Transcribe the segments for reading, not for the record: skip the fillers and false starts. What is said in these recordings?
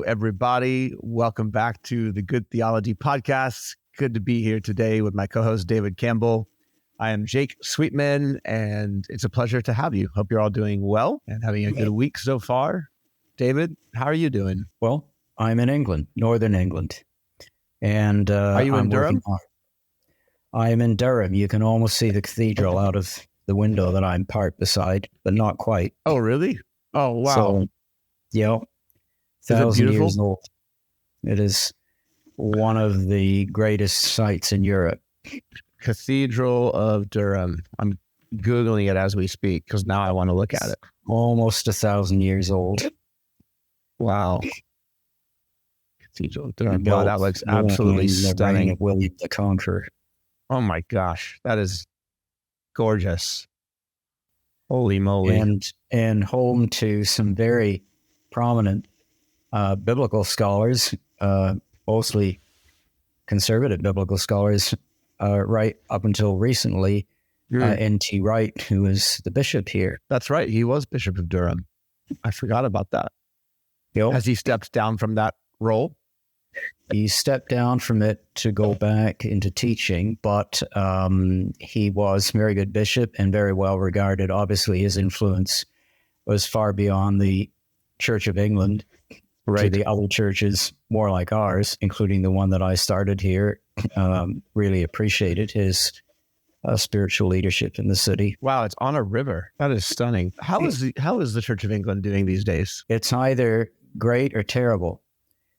everybody. Welcome back to the Good Theology Podcast. Good to be here today with my co-host, David Campbell. I am Jake Sweetman, and it's a pleasure to have you. Hope you're all doing well and having a good week so far. David, how are you doing? Well, I'm in England, Northern England. And are you in Durham? I am in Durham. You can almost see the cathedral out of the window that I'm parked beside, but not quite. Oh, really? Oh, wow. So, yeah, 1,000 years old. It is one of the greatest sites in Europe. Cathedral of Durham. I'm Googling it as we speak because now I want to look at it. Almost 1,000 years old. Wow. Cathedral of Durham. Wow, that looks absolutely stunning. Of William the Conqueror. Oh my gosh, that is gorgeous. Holy moly. And home to some very prominent biblical scholars, mostly conservative biblical scholars, right up until recently. N.T. Wright, who is the bishop here. That's right. He was Bishop of Durham. I forgot about that. Yep. Has he stepped down from that role? He stepped down from it to go back into teaching, but he was a very good bishop and very well regarded. Obviously, his influence was far beyond the Church of England to the other churches more like ours, including the one that I started here. Really appreciated his spiritual leadership in the city. Wow, it's on a river. That is stunning. How is the Church of England doing these days? It's either great or terrible.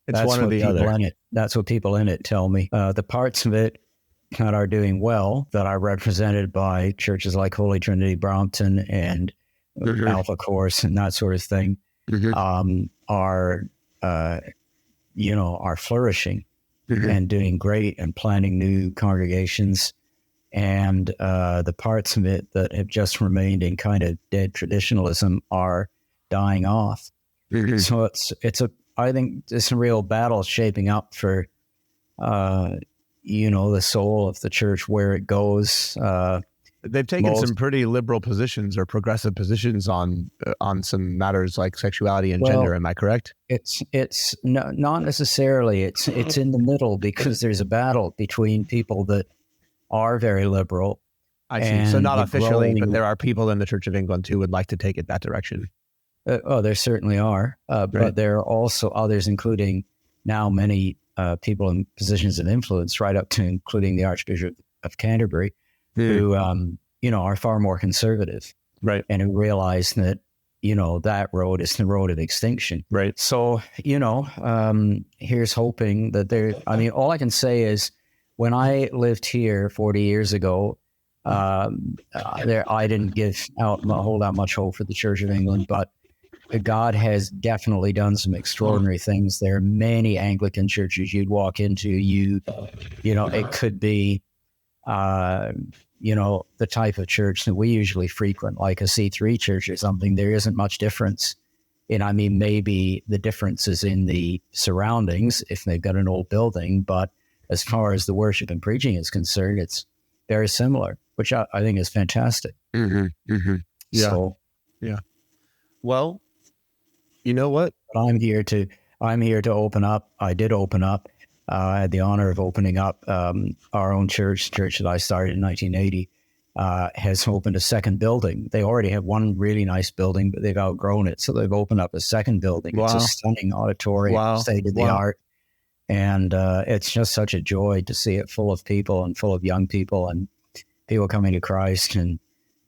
It's one or the other. That's what people in it tell me. The parts of it that are doing well, that are represented by churches like Holy Trinity Brompton and Alpha Course and that sort of thing, are flourishing and doing great and planting new congregations. And the parts of it that have just remained in kind of dead traditionalism are dying off. So I think there's a real battle shaping up for, the soul of the church, where it goes. They've taken some pretty liberal positions or progressive positions on some matters like sexuality and gender. Am I correct? It's not necessarily. It's in the middle, because there's a battle between people that are very liberal. I see. So not officially, but there are people in the Church of England who would like to take it that direction. There certainly are, but there are also others, including now many people in positions of influence, right up to including the Archbishop of Canterbury, who are far more conservative, right, and who realize that that road is the road of extinction, right. So here's hoping that there. I mean, all I can say is, when I lived here 40 years ago, I didn't hold out much hope for the Church of England, but God has definitely done some extraordinary things. There are many Anglican churches you'd walk into. It could be, the type of church that we usually frequent, like a C3 church or something. There isn't much difference. Maybe the difference is in the surroundings if they've got an old building, but as far as the worship and preaching is concerned, it's very similar, which I think is fantastic. Yeah. So, yeah. Well, you know what? I'm here to open up. I did open up. I had the honor of opening up our own church that I started in 1980, has opened a second building. They already have one really nice building, but they've outgrown it. So they've opened up a second building. Wow. It's a stunning auditorium, state of the art. And it's just such a joy to see it full of people and full of young people and people coming to Christ and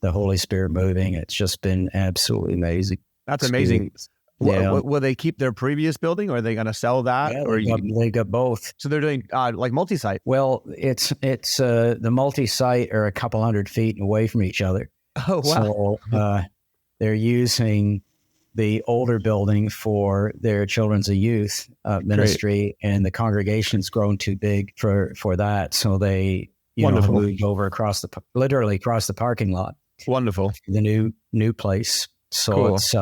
the Holy Spirit moving. It's just been absolutely amazing. That's amazing. Yeah. Will they keep their previous building, or are they going to sell that? Yeah, they got both. So they're doing like multi-site. Well, it's the multi-site are a couple 100 feet away from each other. Oh, wow. So they're using the older building for their children's and youth ministry, and the congregation's grown too big for that. So they moved over literally across the parking lot. Wonderful. The new place. So cool. It's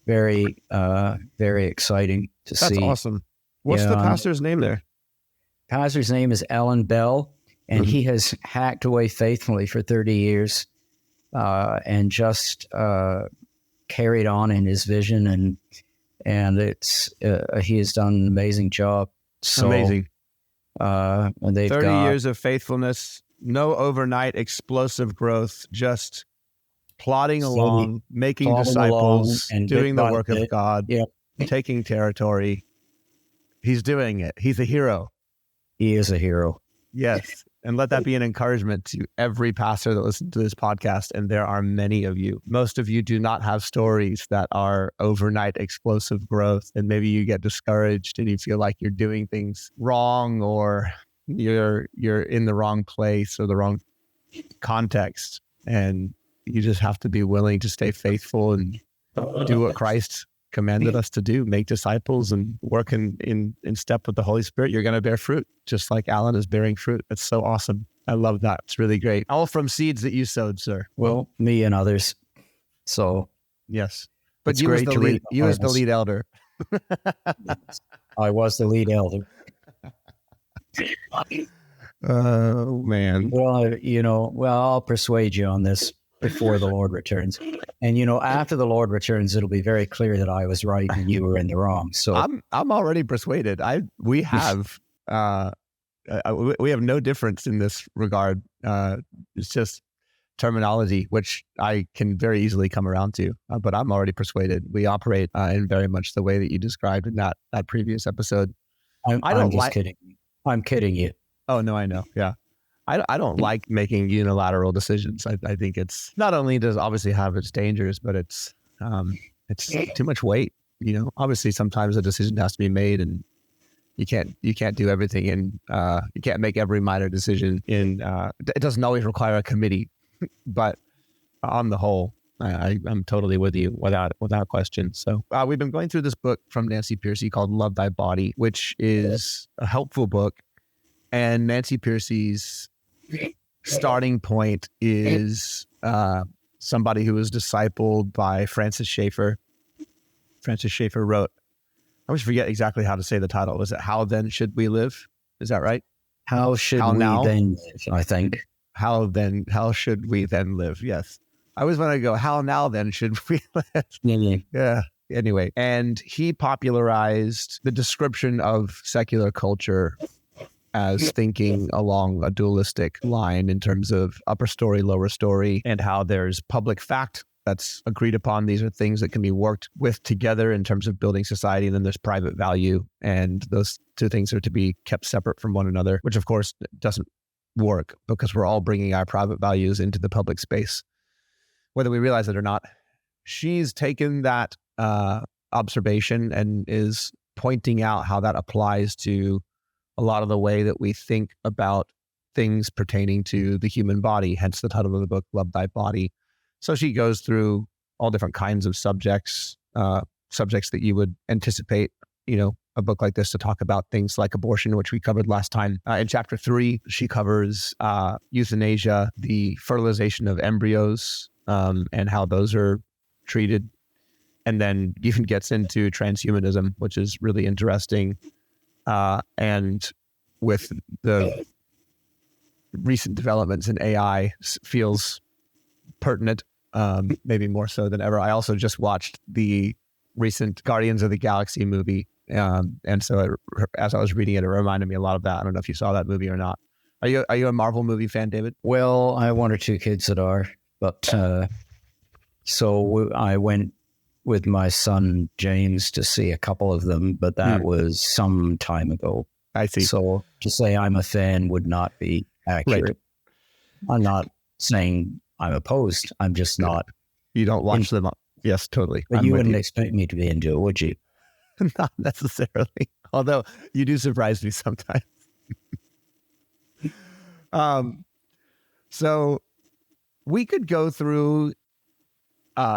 very, very exciting to see. That's awesome. What's the pastor's name there? Pastor's name is Alan Bell, and he has hacked away faithfully for 30 years and just carried on in his vision and he has done an amazing job. So, Amazing. And they've 30 got years of faithfulness, no overnight explosive growth, just plodding along, making disciples, and doing the work of bit, God, yeah, taking territory. He's doing it. He's a hero. he is a hero. Yes. And let that be an encouragement to every pastor that listens to this podcast. And there are many of you. Most of you do not have stories that are overnight explosive growth. And maybe you get discouraged and you feel like you're doing things wrong, or you're in the wrong place or the wrong context. And you just have to be willing to stay faithful and do what Christ commanded us to do, make disciples and work in step with the Holy Spirit. You're going to bear fruit, just like Alan is bearing fruit. It's so awesome. I love that. It's really great. All from seeds that you sowed, sir. Well, me and others. So yes, but it's you as great the to lead, read you as the lead elder. I was the lead elder. Oh man. Well, I'll persuade you on this before the Lord returns. And after the Lord returns, it'll be very clear that I was right and you were in the wrong. So I'm already persuaded. We have no difference in this regard. It's just terminology, which I can very easily come around to. But I'm already persuaded. We operate in very much the way that you described in that previous episode. I'm just kidding. I'm kidding you. Oh no, I know. Yeah. I don't like making unilateral decisions. I think it's not only does obviously have its dangers, but it's too much weight. Obviously sometimes a decision has to be made, and you can't do everything, and you can't make every minor decision. It doesn't always require a committee, but on the whole, I'm totally with you without question. So we've been going through this book from Nancy Pearcey called "Love Thy Body," which is a helpful book, and Nancy Pearcey's starting point is somebody who was discipled by Francis Schaeffer. Francis Schaeffer wrote, I always forget exactly how to say the title. Was it How Then Should We Live? Is that right? How should we then live, I think. How should we then live? Yes. I always want to go, how now then should we live? Yeah. Anyway, and he popularized the description of secular culture as thinking along a dualistic line in terms of upper story, lower story, and how there's public fact that's agreed upon. These are things that can be worked with together in terms of building society. And then there's private value, and those two things are to be kept separate from one another, which of course doesn't work because we're all bringing our private values into the public space, whether we realize it or not. She's taken that observation and is pointing out how that applies to a lot of the way that we think about things pertaining to the human body, hence the title of the book, Love Thy Body. So she goes through all different kinds of subjects that you would anticipate, a book like this to talk about, things like abortion, which we covered last time. In chapter 3, she covers euthanasia, the fertilization of embryos, and how those are treated. And then even gets into transhumanism, which is really interesting. And with the recent developments in AI, feels pertinent, maybe more so than ever. I also just watched the recent Guardians of the Galaxy movie. And so as I was reading it, it reminded me a lot of that. I don't know if you saw that movie or not. Are you a Marvel movie fan, David? Well, I have one or two kids that are, but so I went with my son James to see a couple of them, but that was some time ago. I see. So to say I'm a fan would not be accurate. Right. I'm not saying I'm opposed. I'm just not. You don't watch them up. Yes, totally. But you wouldn't expect me to be into it, would you? Not necessarily. Although you do surprise me sometimes. So we could go through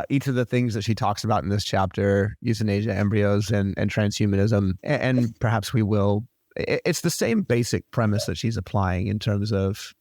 each of the things that she talks about in this chapter, euthanasia, embryos, and transhumanism, and perhaps we will. It's the same basic premise that she's applying in terms of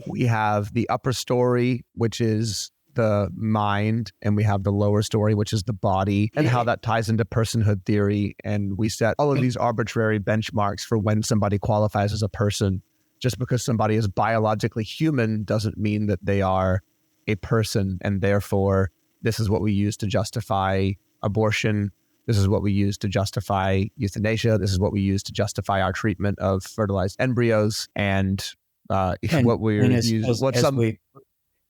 we have the upper story, which is the mind, and we have the lower story, which is the body, and how that ties into personhood theory. And we set all of these arbitrary benchmarks for when somebody qualifies as a person. Just because somebody is biologically human doesn't mean that they are a person, and therefore this is what we use to justify abortion. This is what we use to justify euthanasia. This is what we use to justify our treatment of fertilized embryos. And what we're using.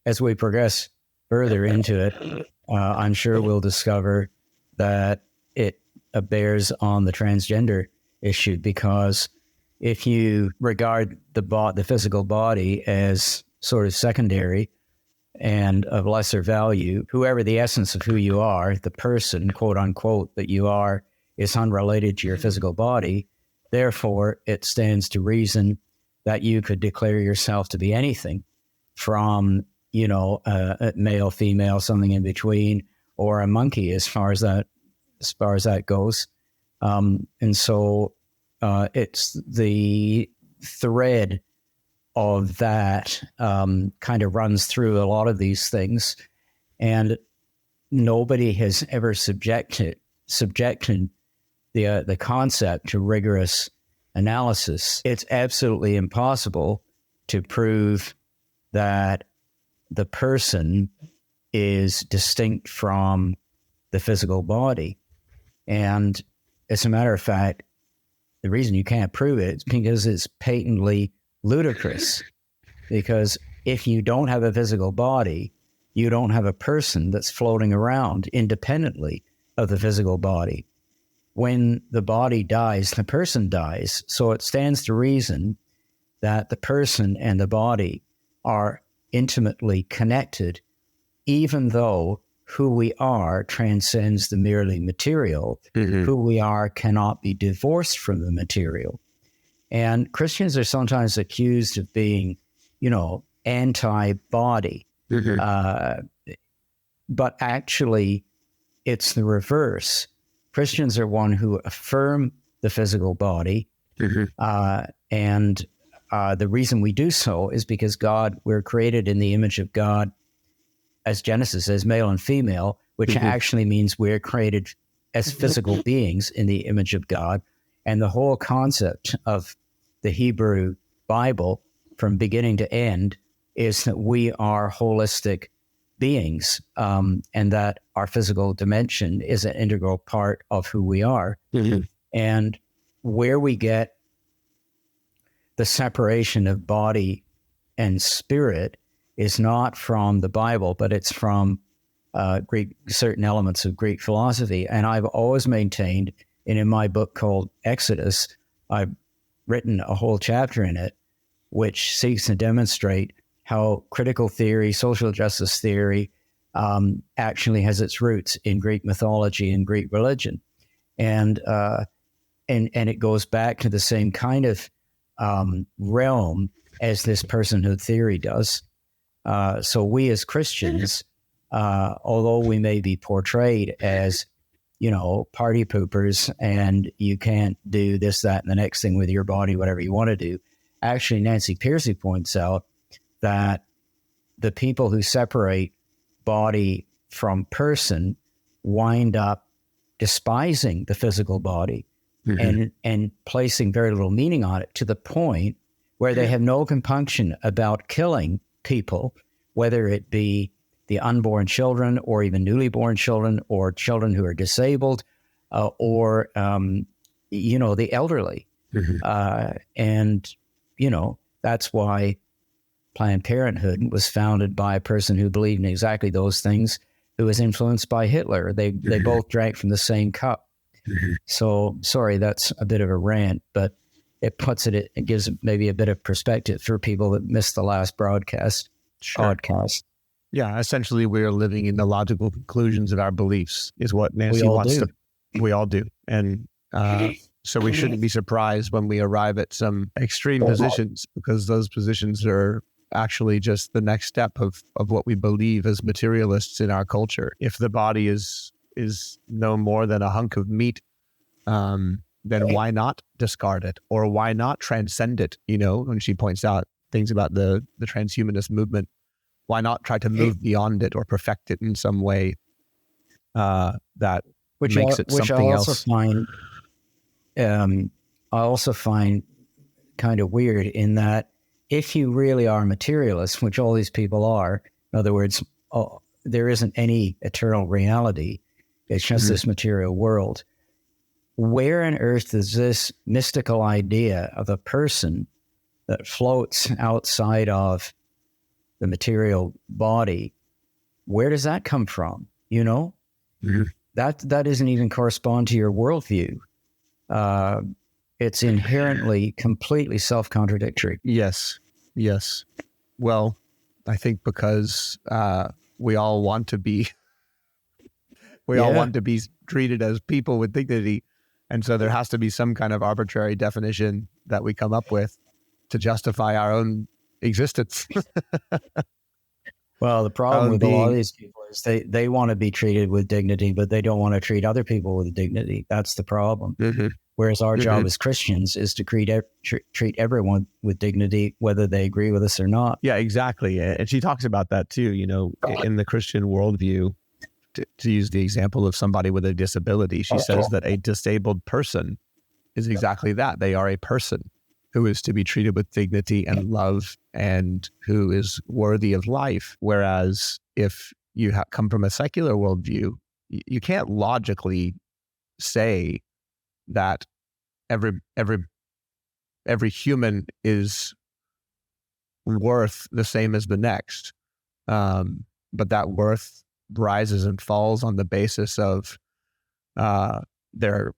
As we progress further into it, I'm sure we'll discover that it bears on the transgender issue, because if you regard the physical body as sort of secondary and of lesser value, whoever the essence of who you are, the person, quote unquote, that you are, is unrelated to your physical body. Therefore, it stands to reason that you could declare yourself to be anything from, male, female, something in between, or a monkey, as far as that goes. And so it's the thread of that kind of runs through a lot of these things, and nobody has ever subjected the concept to rigorous analysis. It's absolutely impossible to prove that the person is distinct from the physical body. And as a matter of fact, the reason you can't prove it is because it's patently ludicrous. Because if you don't have a physical body, you don't have a person that's floating around independently of the physical body. When the body dies, the person dies. So it stands to reason that the person and the body are intimately connected, even though who we are transcends the merely material. Mm-hmm. Who we are cannot be divorced from the material. And Christians are sometimes accused of being, anti-body. Mm-hmm. But actually, it's the reverse. Christians are one who affirm the physical body. Mm-hmm. And the reason we do so is because we're created in the image of God, as Genesis says, male and female, which mm-hmm. actually means we're created as physical beings in the image of God. And the whole concept of the Hebrew Bible from beginning to end is that we are holistic beings, and that our physical dimension is an integral part of who we are. Mm-hmm. And where we get the separation of body and spirit is not from the Bible, but it's from certain elements of Greek philosophy. And I've always maintained, and in my book called Exodus, I've written a whole chapter in it, which seeks to demonstrate how critical theory, social justice theory, actually has its roots in Greek mythology and Greek religion. And it goes back to the same kind of realm as this personhood theory does. So we as Christians, although we may be portrayed as, party poopers and you can't do this, that, and the next thing with your body, whatever you want to do, actually Nancy Pearcey points out that the people who separate body from person wind up despising the physical body. Mm-hmm. and placing very little meaning on it, to the point where they have no compunction about killing people, whether it be the unborn children or even newly born children or children who are disabled or the elderly. Mm-hmm. And that's why Planned Parenthood was founded by a person who believed in exactly those things, who was influenced by Hitler. They both drank from the same cup. Mm-hmm. So, sorry, that's a bit of a rant, but it gives maybe a bit of perspective for people that missed the last podcast. Yeah, essentially we're living in the logical conclusions of our beliefs is what Nancy wants to. We all do. And so we shouldn't be surprised when we arrive at some extreme positions, because those positions are actually just the next step of what we believe as materialists in our culture. If the body is no more than a hunk of meat, then why not discard it, or why not transcend it? When she points out things about the transhumanist movement, why not try to move beyond it or perfect it in some way that makes it something else? I also find kind of weird in that if you really are materialists, which all these people are, in other words, there isn't any eternal reality, It's just this material world. Where on earth is this mystical idea of a person that floats outside of the material body? Where does that come from? You know, that doesn't even correspond to your worldview. It's inherently completely self-contradictory. Yes. Well, I think because we all want to be treated as people with dignity. And so there has to be some kind of arbitrary definition that we come up with to justify our own existence. Well, the problem with a lot of these people is they want to be treated with dignity, but they don't want to treat other people with dignity. That's the problem. Whereas our job as Christians is to treat everyone with dignity, whether they agree with us or not. Yeah, exactly. And she talks about that too, you know, in the Christian worldview, to use the example of somebody with a disability. She says that a disabled person is exactly that. They are a person who is to be treated with dignity and love and who is worthy of life. Whereas if you come from a secular worldview, you can't logically say that every human is worth the same as the next. But that worth rises and falls on the basis of their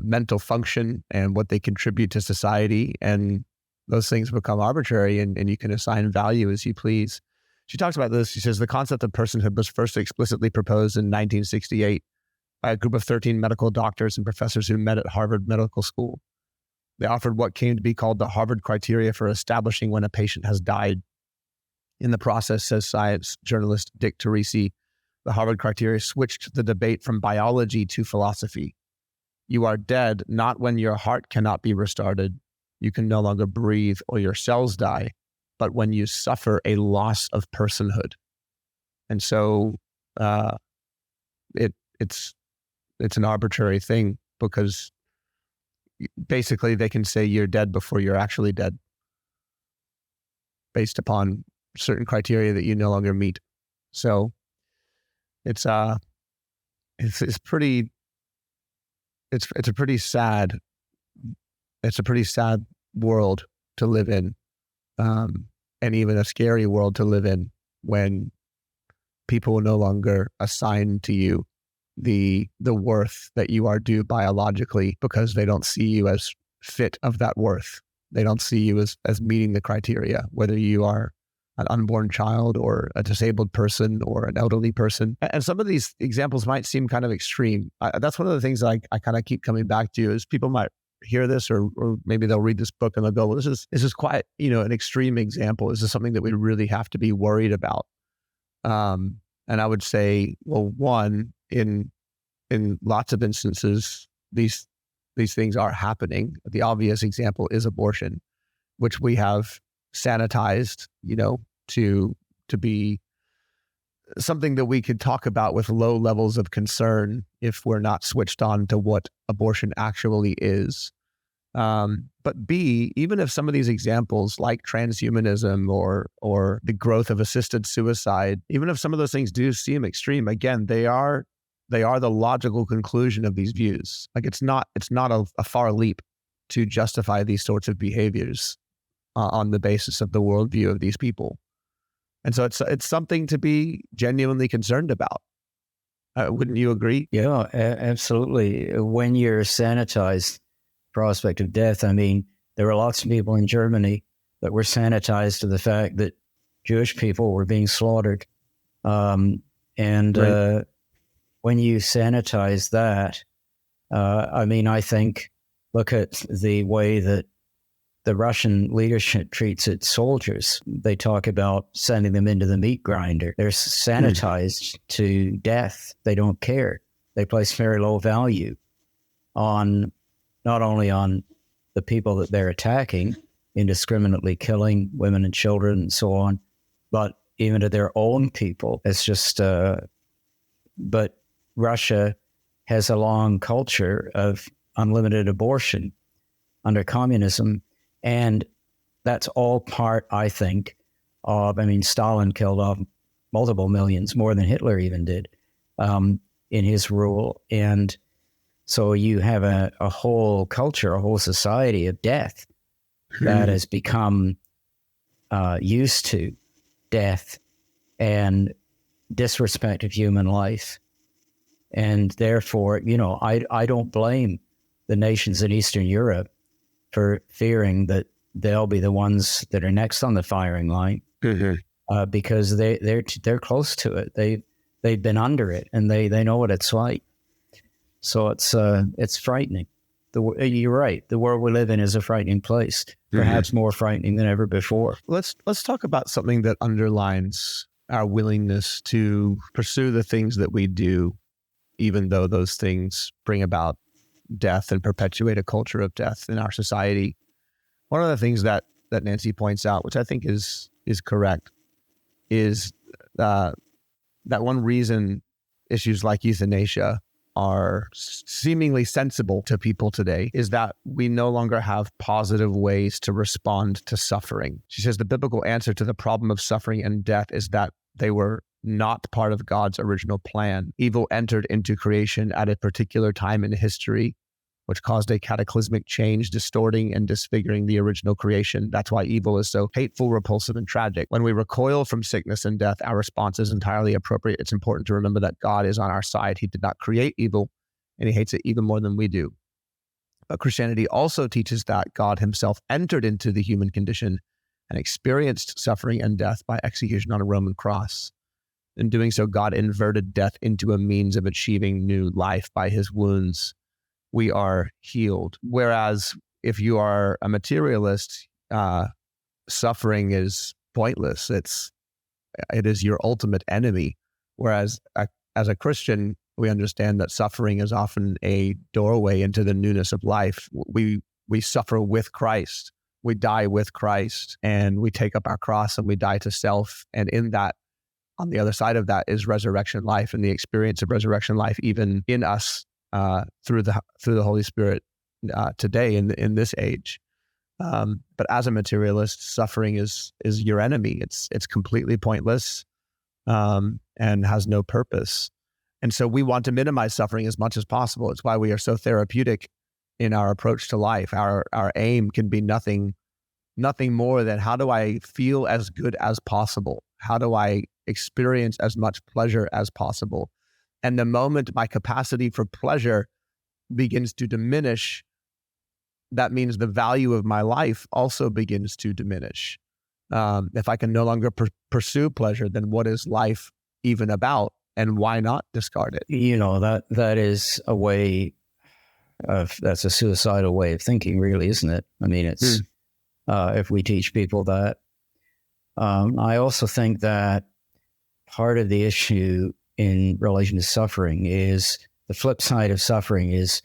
mental function and what they contribute to society, and those things become arbitrary, and you can assign value as you please. She talks about this. She says the concept of personhood was first explicitly proposed in 1968 by a group of 13 medical doctors and professors who met at Harvard Medical School. They offered what came to be called the Harvard criteria for establishing when a patient has died. In the process, says science journalist Dick Teresi, the Harvard criteria switched the debate from biology to philosophy. You are dead not when your heart cannot be restarted, you can no longer breathe, or your cells die, but when you suffer a loss of personhood. And so it's an arbitrary thing, because basically they can say you're dead before you're actually dead, based upon certain criteria that you no longer meet. So it's a pretty sad world to live in, and even a scary world to live in, when people will no longer assign to you the worth that you are due biologically, because they don't see you as fit of that worth. They don't see you as meeting the criteria, whether you are an unborn child or a disabled person or an elderly person. And some of these examples might seem kind of extreme. That's one of the things that I kind of keep coming back to, is people might hear this, or maybe they'll read this book and they'll go, well, this is quite, an extreme example. This is something that we really have to be worried about. And I would say, well, one, in lots of instances, these things are happening. The obvious example is abortion, which we have sanitized, to be something that we could talk about with low levels of concern if we're not switched on to what abortion actually is. But B, even if some of these examples like transhumanism or the growth of assisted suicide, even if some of those things do seem extreme, again, they are the logical conclusion of these views. Like it's not a far leap to justify these sorts of behaviors on the basis of the worldview of these people. And so it's something to be genuinely concerned about. Wouldn't you agree? Yeah, absolutely. When you're sanitized, prospect of death, I mean, there were lots of people in Germany that were sanitized to the fact that Jewish people were being slaughtered. Right. When you sanitize that, I think, look at the way that the Russian leadership treats its soldiers. They talk about sending them into the meat grinder. They're sanitized to death. They don't care. They place very low value on not only on the people that they're attacking, indiscriminately killing women and children and so on, but even to their own people. It's just, but Russia has a long culture of unlimited abortion under communism. And that's all part, I think, of, Stalin killed off multiple millions, more than Hitler even did. in his rule. And so you have a whole culture, a whole society of death that has become used to death and disrespect of human life. And therefore, I don't blame the nations in Eastern Europe for fearing that they'll be the ones that are next on the firing line, because they're close to it. They've been under it, and they know what it's like. So it's frightening. You're right. The world we live in is a frightening place, perhaps more frightening than ever before. Let's talk about something that underlines our willingness to pursue the things that we do, even though those things bring about death and perpetuate a culture of death in our society. One of the things that Nancy points out, which I think is correct, is that one reason issues like euthanasia are seemingly sensible to people today is that we no longer have positive ways to respond to suffering. She says the biblical answer to the problem of suffering and death is that they were not part of God's original plan. Evil entered into creation at a particular time in history, which caused a cataclysmic change, distorting and disfiguring the original creation. That's why evil is so hateful, repulsive, and tragic. When we recoil from sickness and death, our response is entirely appropriate. It's important to remember that God is on our side. He did not create evil, and he hates it even more than we do. But Christianity also teaches that God himself entered into the human condition and experienced suffering and death by execution on a Roman cross. In doing so, God inverted death into a means of achieving new life. By his wounds, we are healed. Whereas if you are a materialist, suffering is pointless. It is your ultimate enemy. Whereas as a Christian, we understand that suffering is often a doorway into the newness of life. We suffer with Christ. We die with Christ, and we take up our cross and we die to self. And in that, on the other side of that, is resurrection life and the experience of resurrection life, even in us, through the Holy Spirit today in this age. But as a materialist, suffering is your enemy. It's completely pointless and has no purpose. And so we want to minimize suffering as much as possible. It's why we are so therapeutic in our approach to life. Our aim can be nothing more than, how do I feel as good as possible? How do I experience as much pleasure as possible? And the moment my capacity for pleasure begins to diminish, that means the value of my life also begins to diminish. If I can no longer pursue pleasure, then what is life even about? And why not discard it? That is a way that's a suicidal way of thinking, really, isn't it? I mean, it's if we teach people that. I also think that part of the issue in relation to suffering is the flip side of suffering is,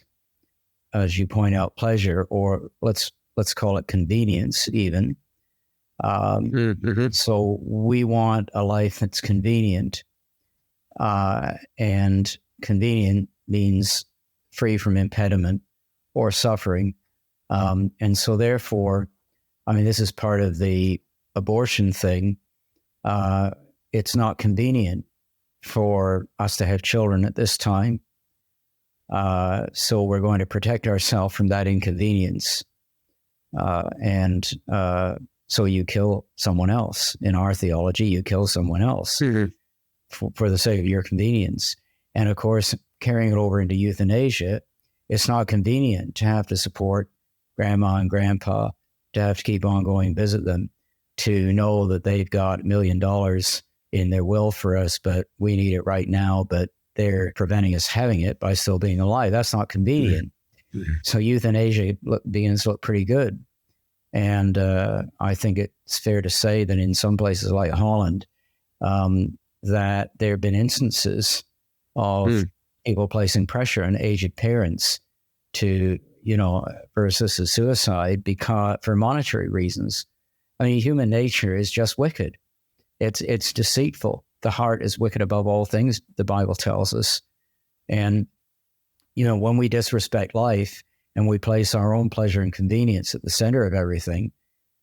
as you point out, pleasure, or let's call it convenience even. So we want a life that's convenient, and convenient means free from impediment or suffering. And so therefore, I mean, this is part of the abortion thing. It's not convenient for us to have children at this time. So we're going to protect ourselves from that inconvenience. And so you kill someone else. In our theology, you kill someone else for the sake of your convenience. And of course, carrying it over into euthanasia, it's not convenient to have to support grandma and grandpa, to have to keep on going visit them, to know that they've got $1 million in their will for us, but we need it right now, but they're preventing us having it by still being alive. That's not convenient. So euthanasia begins to look pretty good. And I think it's fair to say that in some places like Holland, that there have been instances of people placing pressure on aged parents to, for assisted suicide for monetary reasons. I mean, human nature is just wicked. It's deceitful. The heart is wicked above all things, the Bible tells us. And, when we disrespect life and we place our own pleasure and convenience at the center of everything,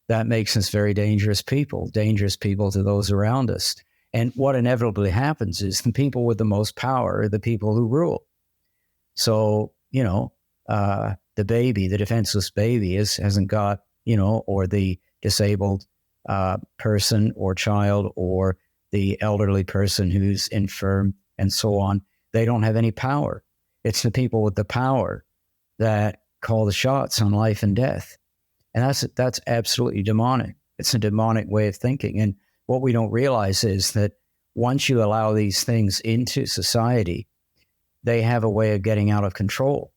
that makes us very dangerous people to those around us. And what inevitably happens is the people with the most power are the people who rule. So, the baby, the defenseless baby hasn't got, or the disabled person or child or the elderly person who's infirm and so on. They don't have any power. It's the people with the power that call the shots on life and death. And that's absolutely demonic. It's a demonic way of thinking. And what we don't realize is that once you allow these things into society, they have a way of getting out of control.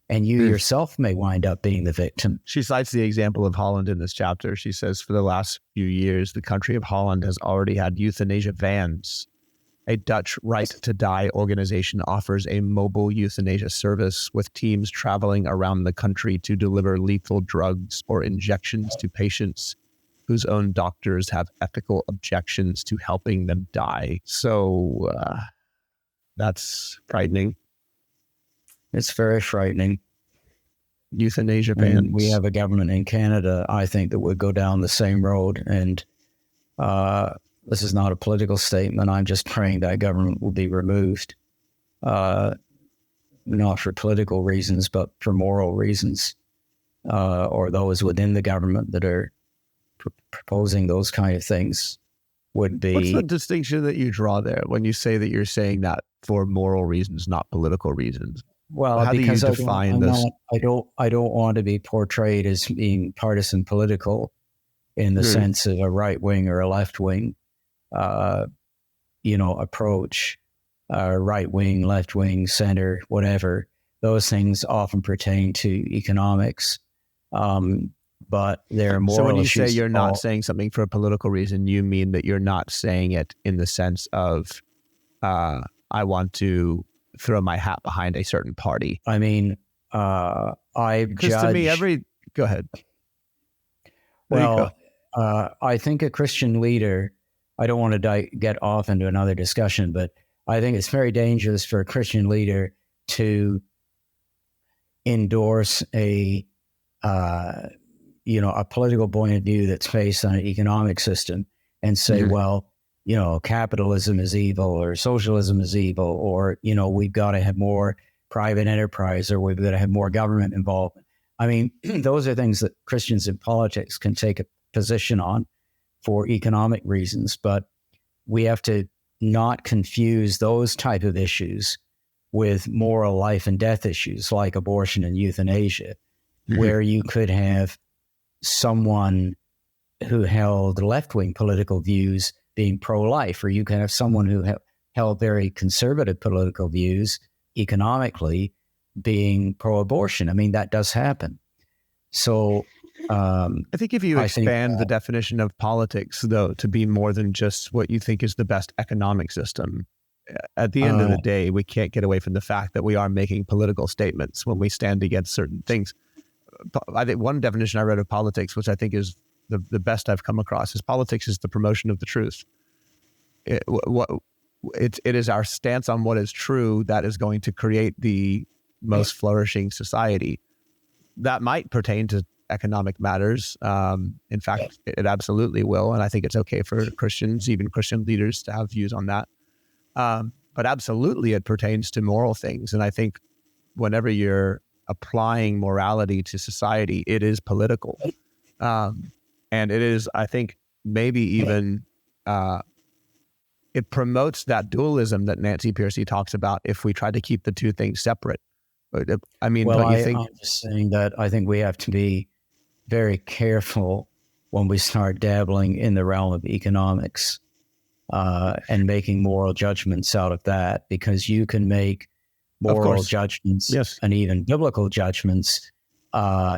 And you yourself may wind up being the victim. She cites the example of Holland in this chapter. She says, for the last few years, the country of Holland has already had euthanasia vans. A Dutch Right to Die organization offers a mobile euthanasia service with teams traveling around the country to deliver lethal drugs or injections to patients whose own doctors have ethical objections to helping them die. So that's frightening. It's very frightening. Euthanasia vans. And we have a government in Canada, I think, that would go down the same road. And this is not a political statement. I'm just praying that government will be removed, not for political reasons, but for moral reasons, or those within the government that are proposing those kind of things would be. What's the distinction that you draw there when you say that you're saying that for moral reasons, not political reasons? Well, how because do you define this? I don't want to be portrayed as being partisan political in the sense of a right wing or a left wing, approach, right wing, left wing, center, whatever. Those things often pertain to economics, but there are moral issues. So when you say you're not saying something for a political reason, you mean that you're not saying it in the sense of, I want to throw my hat behind a certain party. I mean, I judge. To me, go ahead. Well, I think a Christian leader, I don't want to get off into another discussion, but I think it's very dangerous for a Christian leader to endorse a political point of view that's based on an economic system and say, well, capitalism is evil or socialism is evil, or, we've got to have more private enterprise or we've got to have more government involvement. I mean, those are things that Christians in politics can take a position on for economic reasons, but we have to not confuse those type of issues with moral life and death issues like abortion and euthanasia, where you could have someone who held left-wing political views being pro-life, or you can have someone who held very conservative political views economically being pro-abortion. I mean, that does happen. So I think if you expand the definition of politics, though, to be more than just what you think is the best economic system, at the end of the day, we can't get away from the fact that we are making political statements when we stand against certain things. I think one definition I read of politics, which I think is the best I've come across, is politics is the promotion of the truth. It is our stance on what is true that is going to create the most flourishing society. That might pertain to economic matters. In fact, it absolutely will. And I think it's okay for Christians, even Christian leaders, to have views on that. But absolutely it pertains to moral things. And I think whenever you're applying morality to society, it is political. And it is, I think, maybe even, it promotes that dualism that Nancy Pearcey talks about if we try to keep the two things separate. I mean, well, don't you think? I'm just saying that I think we have to be very careful when we start dabbling in the realm of economics and making moral judgments out of that, because you can make moral judgments and even biblical judgments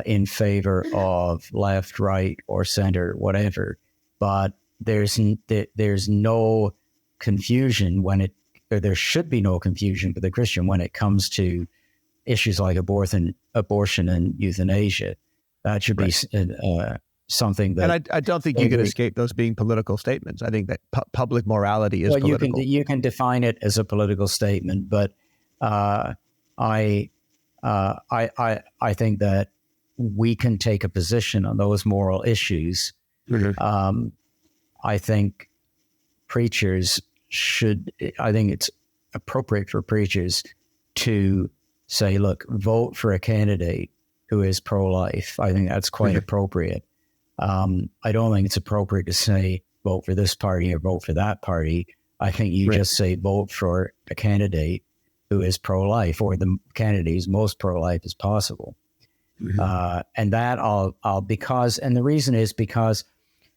in favor of left, right, or center, whatever. But there's no confusion there should be no confusion for the Christian when it comes to issues like abortion and euthanasia. That should be something that... And I don't think you can escape those being political statements. I think that public morality is political. You can define it as a political statement, but I think that we can take a position on those moral issues. I think preachers I think it's appropriate for preachers to say, look, vote for a candidate who is pro-life. I think that's quite appropriate. I don't think it's appropriate to say, vote for this party or vote for that party. I think you just say, vote for a candidate who is pro-life, or the candidate who's most pro-life as possible. And that and the reason is because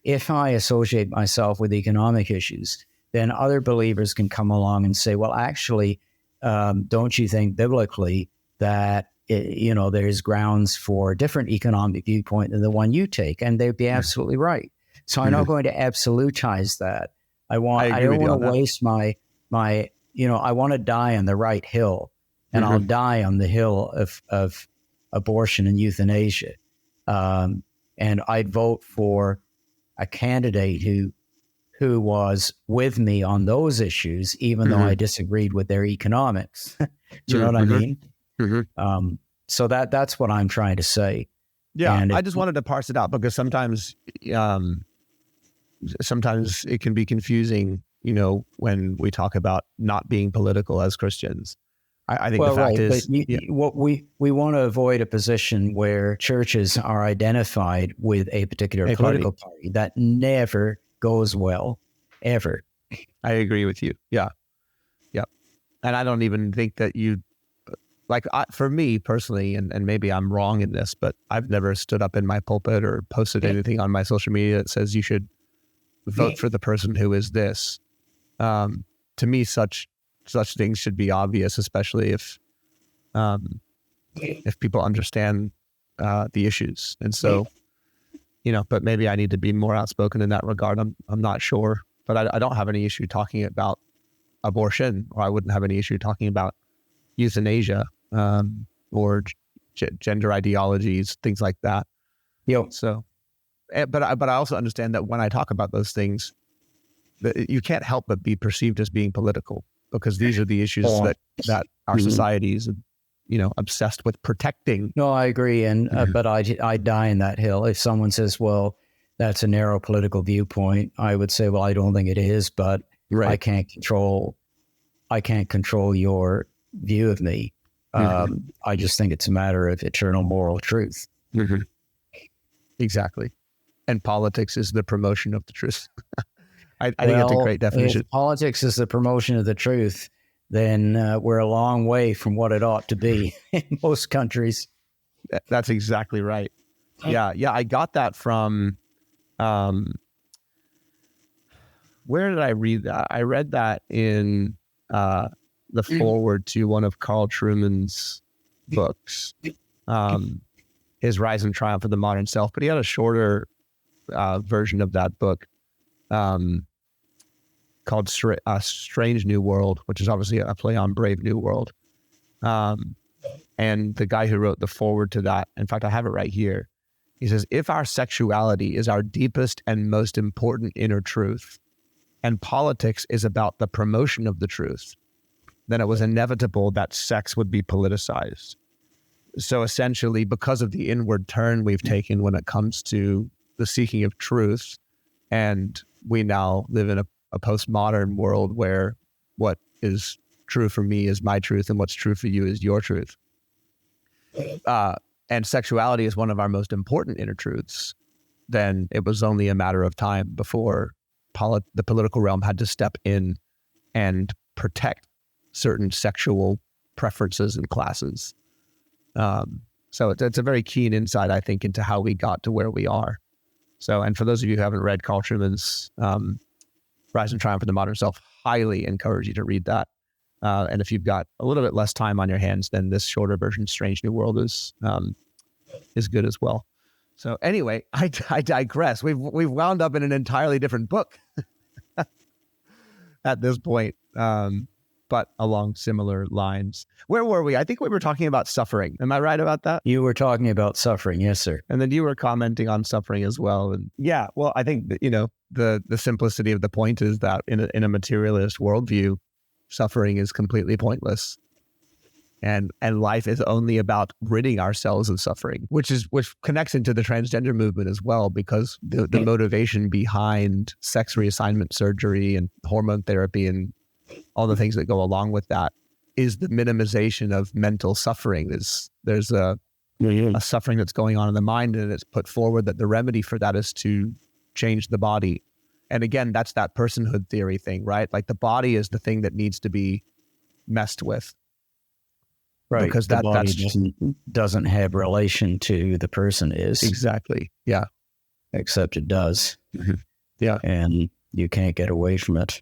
if I associate myself with economic issues, then other believers can come along and say, well, actually, don't you think biblically that, there's grounds for a different economic viewpoint than the one you take? And they'd be absolutely right. So I'm not going to absolutize that. I don't want to waste my, I want to die on the right hill, and I'll die on the hill of abortion and euthanasia. And I'd vote for a candidate who was with me on those issues, even though I disagreed with their economics. Do you know what I mean? So that's what I'm trying to say. Yeah, and I just wanted to parse it out because sometimes it can be confusing, when we talk about not being political as Christians. I think the fact is, what we want to avoid a position where churches are identified with a particular political party. That never goes well, ever. I agree with you. Yeah. Yep. And I don't even think that for me personally, and maybe I'm wrong in this, but I've never stood up in my pulpit or posted anything on my social media that says you should vote for the person who is this. To me, such things should be obvious, especially if people understand the issues. And so, but maybe I need to be more outspoken in that regard. I'm not sure, but I don't have any issue talking about abortion, or I wouldn't have any issue talking about euthanasia, or gender ideologies, things like that. So, but I also understand that when I talk about those things, you can't help but be perceived as being political, because these are the issues that our society is, obsessed with protecting. No, I agree. And, but I die in that hill. If someone says, well, that's a narrow political viewpoint, I would say, well, I don't think it is, but I can't control your view of me. I just think it's a matter of eternal moral truth. Exactly. And politics is the promotion of the truth. I think that's a great definition. If politics is the promotion of the truth, then we're a long way from what it ought to be in most countries. That's exactly right. Yeah. I got that from, where did I read that? I read that in the foreword to one of Carl Trueman's books, his Rise and Triumph of the Modern Self. But he had a shorter version of that book called Strange New World, which is obviously a play on Brave New World. And the guy who wrote the foreword to that, in fact, I have it right here. He says, if our sexuality is our deepest and most important inner truth, and politics is about the promotion of the truth, then it was inevitable that sex would be politicized. So essentially, because of the inward turn we've taken when it comes to the seeking of truth, and we now live in a postmodern world where what is true for me is my truth, and what's true for you is your truth. And sexuality is one of our most important inner truths. Then it was only a matter of time before the political realm had to step in and protect certain sexual preferences and classes. So it's a very keen insight, I think, into how we got to where we are. So, and for those of you who haven't read Carl Trueman's Rise and Triumph of the Modern Self, highly encourage you to read that. And if you've got a little bit less time on your hands, then this shorter version, Strange New World, is good as well. So anyway, I digress. We've wound up in an entirely different book at this point, but along similar lines. Where were we? I think we were talking about suffering. Am I right about that? You were talking about suffering, yes, sir. And then you were commenting on suffering as well. And yeah, well, I think that, the simplicity of the point is that in a materialist worldview, suffering is completely pointless. And life is only about ridding ourselves of suffering, which connects into the transgender movement as well, because the motivation behind sex reassignment surgery and hormone therapy and all the things that go along with that is the minimization of mental suffering. There's a suffering that's going on in the mind, and it's put forward that the remedy for that is to change the body. And again, that's that personhood theory thing, right? Like the body is the thing that needs to be messed with. Right. Because the body doesn't have relation to the person is. Exactly. Yeah. Except it does. Mm-hmm. Yeah. And you can't get away from it.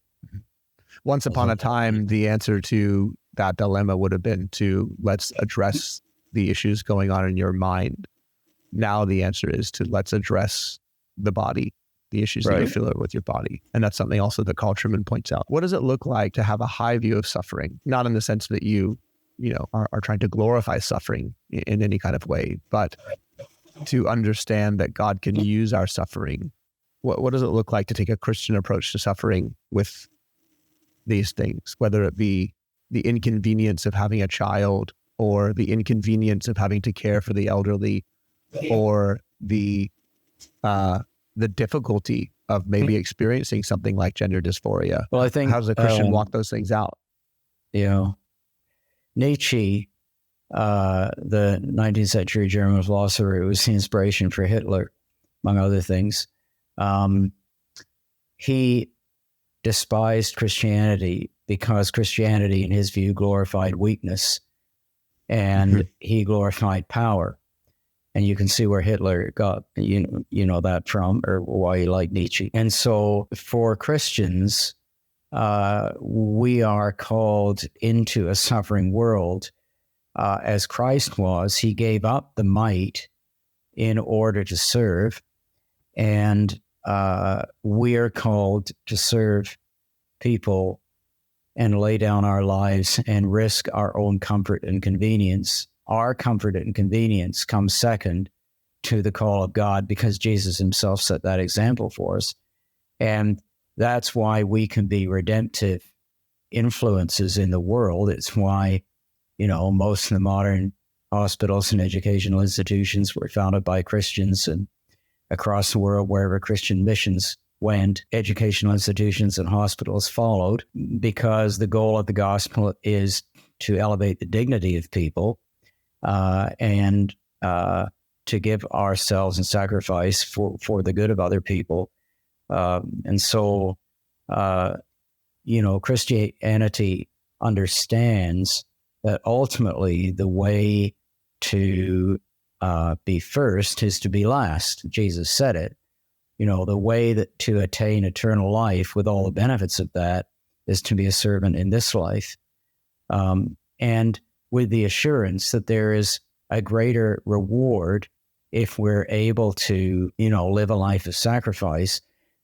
Once upon a time, the answer to that dilemma would have been to let's address the issues going on in your mind. Now the answer is to let's address the body, the issues that you feel with your body. And that's something also that Carl Trueman points out. What does it look like to have a high view of suffering? Not in the sense that you are trying to glorify suffering in any kind of way, but to understand that God can use our suffering. What does it look like to take a Christian approach to suffering with these things, whether it be the inconvenience of having a child, or the inconvenience of having to care for the elderly, or the difficulty of maybe experiencing something like gender dysphoria? Well, I think how does a Christian walk those things out? Nietzsche, the 19th century German philosopher who was the inspiration for Hitler, among other things, he despised Christianity because Christianity, in his view, glorified weakness, and he glorified power. And you can see where Hitler got that from, or why he liked Nietzsche. And so for Christians, we are called into a suffering world. As Christ was, he gave up the might in order to serve. And we are called to serve people and lay down our lives and risk our own comfort and convenience. Our comfort and convenience comes second to the call of God, because Jesus himself set that example for us. And that's why we can be redemptive influences in the world. It's why, most of the modern hospitals and educational institutions were founded by Christians, and across the world, wherever Christian missions went, educational institutions and hospitals followed, because the goal of the gospel is to elevate the dignity of people and to give ourselves in sacrifice for the good of other people. And so, Christianity understands that ultimately the way to be first is to be last. Jesus said it. The way to attain eternal life with all the benefits of that is to be a servant in this life. And with the assurance that there is a greater reward if we're able to, live a life of sacrifice,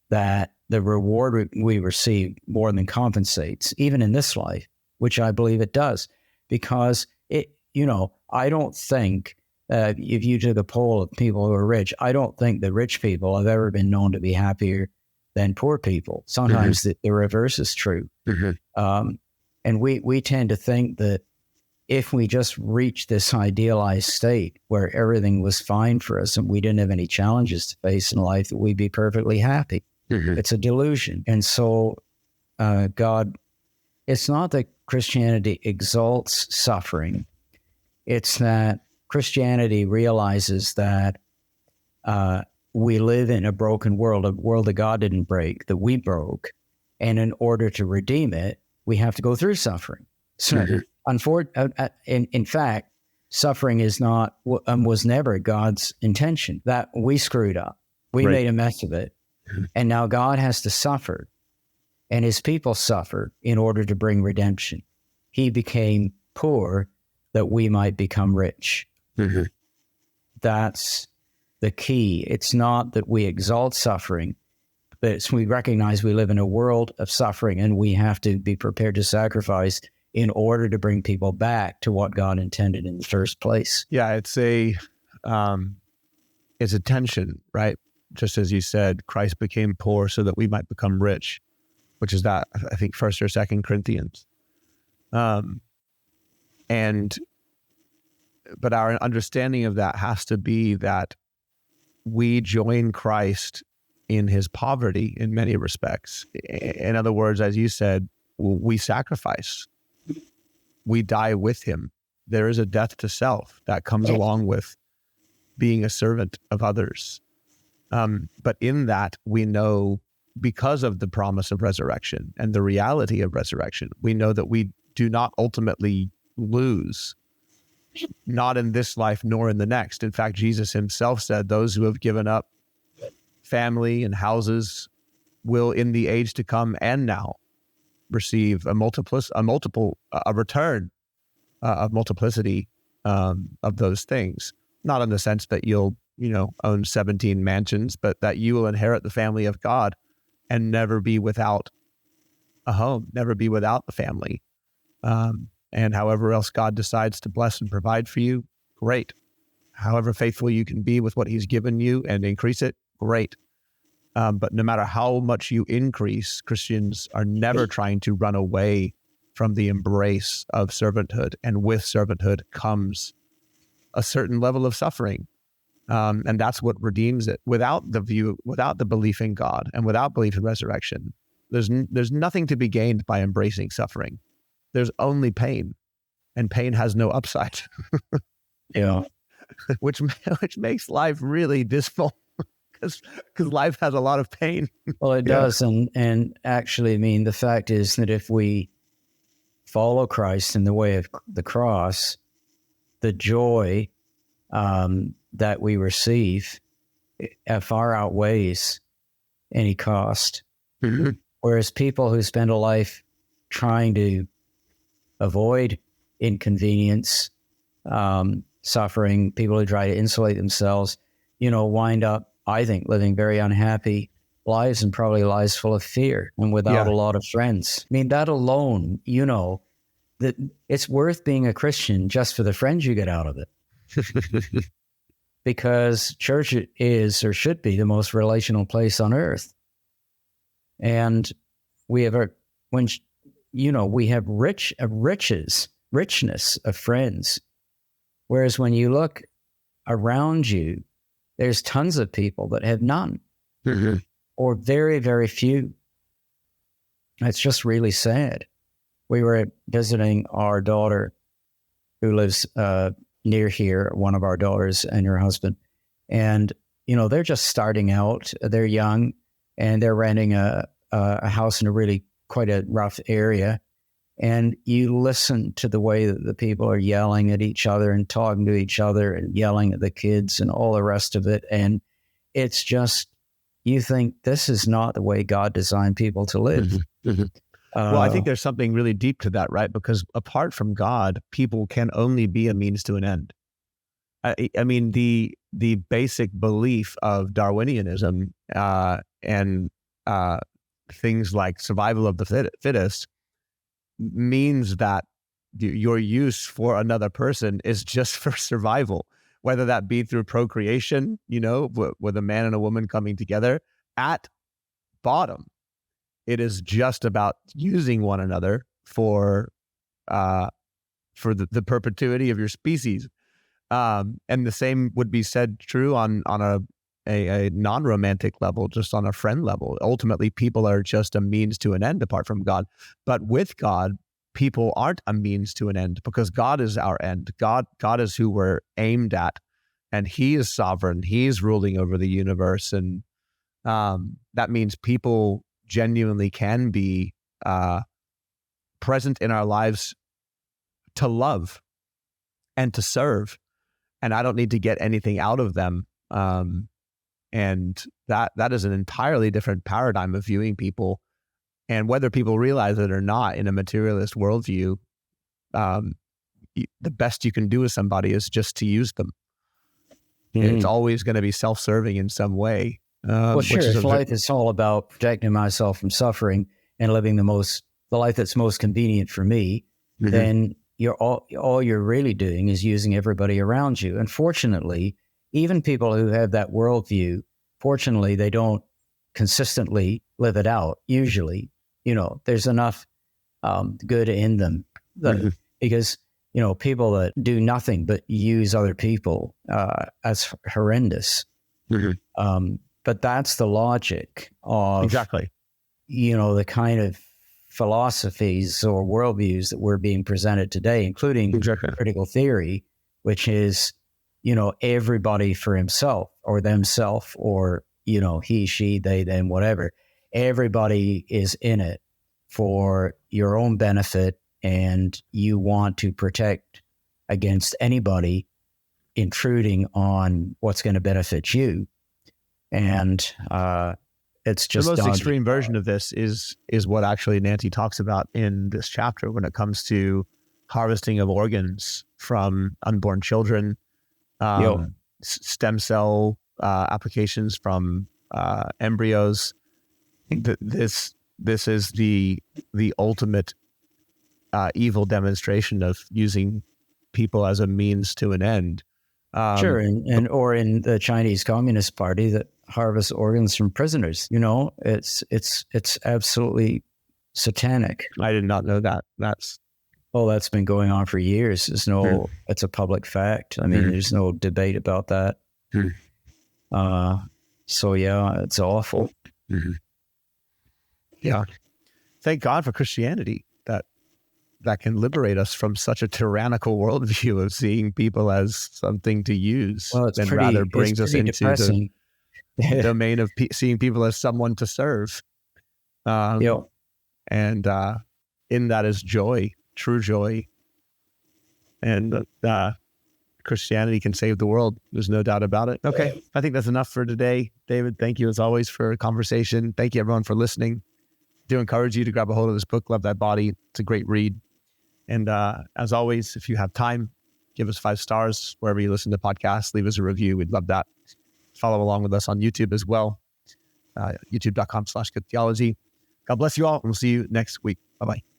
that the reward we receive more than compensates, even in this life, which I believe it does. Because I don't think, if you took a poll of people who are rich, I don't think the rich people have ever been known to be happier than poor people. Sometimes the reverse is true. And we tend to think that if we just reach this idealized state where everything was fine for us and we didn't have any challenges to face in life, that we'd be perfectly happy. It's a delusion. And so God, it's not that Christianity exalts suffering. It's that Christianity realizes that we live in a broken world, a world that God didn't break, that we broke. And in order to redeem it, we have to go through suffering. So, in fact, suffering is not, was never God's intention. That we screwed up. We made a mess of it. And now God has to suffer, and his people suffer in order to bring redemption. He became poor that we might become rich. That's the key. It's not that we exalt suffering, but it's we recognize we live in a world of suffering, and we have to be prepared to sacrifice in order to bring people back to what God intended in the first place. Yeah, it's a tension, right? Just as you said, Christ became poor so that we might become rich, which is that, I think, 1st or 2nd Corinthians. But our understanding of that has to be that we join Christ in his poverty in many respects. In other words, as you said, we sacrifice. We die with him. There is a death to self that comes along with being a servant of others. But in that, we know, because of the promise of resurrection and the reality of resurrection, we know that we do not ultimately lose, not in this life nor in the next. In fact, Jesus himself said those who have given up family and houses will in the age to come and now receive a return of multiplicity of those things. Not in the sense that you'll, own 17 mansions, but that you will inherit the family of God and never be without a home, never be without the family. And however else God decides to bless and provide for you, great. However faithful you can be with what he's given you and increase it, great. But no matter how much you increase, Christians are never trying to run away from the embrace of servanthood. And with servanthood comes a certain level of suffering. And that's what redeems it. Without the belief in God and without belief in resurrection, there's nothing to be gained by embracing suffering. There's only pain, and pain has no upside. Yeah. which makes life really dismal, because life has a lot of pain. Well, it does. And actually, the fact is that if we follow Christ in the way of the cross, the joy that we receive far outweighs any cost. Mm-hmm. Whereas people who spend a life trying to avoid inconvenience, suffering, people who try to insulate themselves, wind up, I think, living very unhappy lives, and probably lives full of fear and without a lot of friends. That alone, that it's worth being a Christian just for the friends you get out of it. Because church is, or should be, the most relational place on earth. And we have we have richness of friends. Whereas when you look around you, there's tons of people that have none, mm-hmm. or very, very few. It's just really sad. We were visiting our daughter who lives near here, one of our daughters and her husband. And, they're just starting out. They're young, and they're renting a house in a really quite a rough area. And you listen to the way that the people are yelling at each other and talking to each other and yelling at the kids and all the rest of it. And it's just, you think this is not the way God designed people to live. Mm-hmm. Mm-hmm. Well, I think there's something really deep to that, right? Because apart from God, people can only be a means to an end. The basic belief of Darwinianism and things like survival of the fittest means that your use for another person is just for survival, whether that be through procreation, with a man and a woman coming together. At bottom, it is just about using one another for the perpetuity of your species. And the same would be said true on a non-romantic level, just on a friend level. Ultimately, people are just a means to an end apart from God. But with God, people aren't a means to an end, because God is our end. God is who we're aimed at, and he is sovereign. He's ruling over the universe. And that means people genuinely can be present in our lives to love and to serve. And I don't need to get anything out of them. And that is an entirely different paradigm of viewing people. And whether people realize it or not, in a materialist worldview, the best you can do with somebody is just to use them. Mm-hmm. It's always going to be self-serving in some way. Well, sure. If life is all about protecting myself from suffering and living the life that's most convenient for me, mm-hmm. then all you're really doing is using everybody around you. And fortunately, even people who have that worldview, fortunately, they don't consistently live it out. Usually, there's enough good in them, mm-hmm. because people that do nothing but use other people as horrendous. But that's the logic of Exactly. The kind of philosophies or worldviews that we're being presented today, including critical theory, which is, everybody for himself or themself or, he, she, they, them, whatever. Everybody is in it for your own benefit, and you want to protect against anybody intruding on what's going to benefit you. And it's just the most extreme version of this is what actually Nancy talks about in this chapter when it comes to harvesting of organs from unborn children, stem cell applications from embryos. This is the ultimate evil demonstration of using people as a means to an end. Sure, or in the Chinese Communist Party that harvests organs from prisoners. It's absolutely satanic. I did not know that. That's been going on for years. It's a public fact. I mean, there's no debate about that. So yeah, it's awful. Yeah. Thank God for Christianity that can liberate us from such a tyrannical worldview of seeing people as something to use, and rather brings us into depressing. The domain of seeing people as someone to serve. And in that is joy, true joy. And Christianity can save the world. There's no doubt about it. Okay. I think that's enough for today. David, thank you as always for a conversation. Thank you everyone for listening. I do encourage you to grab a hold of this book, Love Thy Body. It's a great read. And as always, if you have time, give us 5 stars wherever you listen to podcasts. Leave us a review. We'd love that. Follow along with us on YouTube as well. YouTube.com/goodtheology. God bless you all. And we'll see you next week. Bye-bye.